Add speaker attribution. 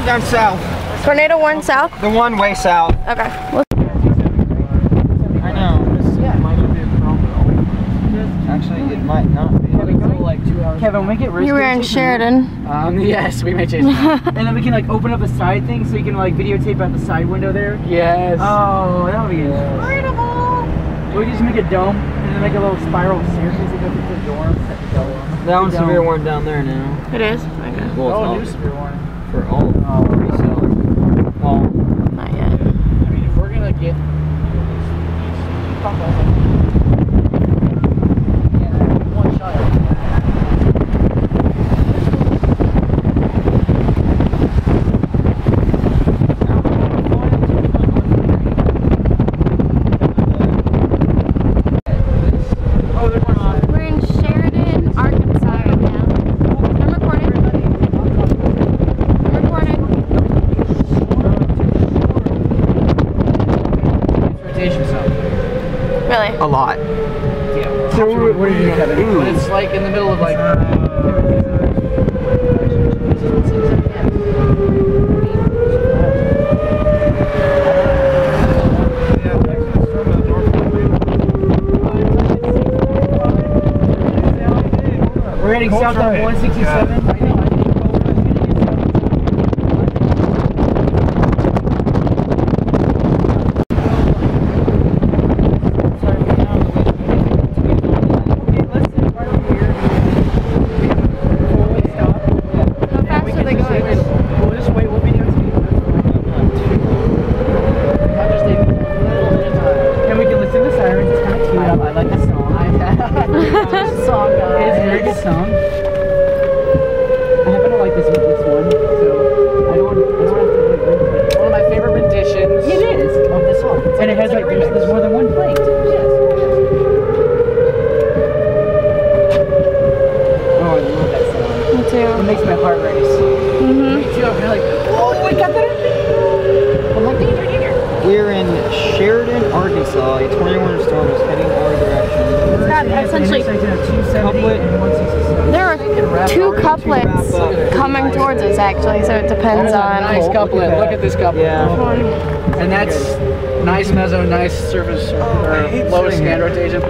Speaker 1: down south.
Speaker 2: Tornado warned south?
Speaker 1: The one way south.
Speaker 2: Okay.
Speaker 1: I know. Yeah, it might not be a problem. Actually, it might not be.
Speaker 3: Kevin, we get risky.
Speaker 2: You were in Sheridan.
Speaker 3: Yes, we may change that. And then we can like open up a side thing so you can like videotape out the side window there. Yes. Oh, that would be incredible. We just make a dome and then make a little spiral staircase that goes into the door.
Speaker 1: That one's severe warning down there now.
Speaker 2: It is? Okay.
Speaker 1: Well,
Speaker 3: new severe warning.
Speaker 1: For all resellers. Well,
Speaker 2: not yet.
Speaker 3: I mean, if we're gonna get one shot.
Speaker 2: We're in Sheridan, Arkansas right now. I'm recording. I'm recording.
Speaker 3: Rotation zone.
Speaker 2: Really?
Speaker 1: a lot.
Speaker 3: Yeah. So what are you doing? But it's like in the middle of like. We're heading south on 167.
Speaker 1: We're in Sheridan, Arkansas. A 21 storm is heading our direction.
Speaker 2: It's got essentially there are two couplets coming towards us actually, so it depends on.
Speaker 3: Nice couplet. Look at this couplet.
Speaker 1: Yeah.
Speaker 3: And that's nice mezzo, nice surface, or low scan rotation.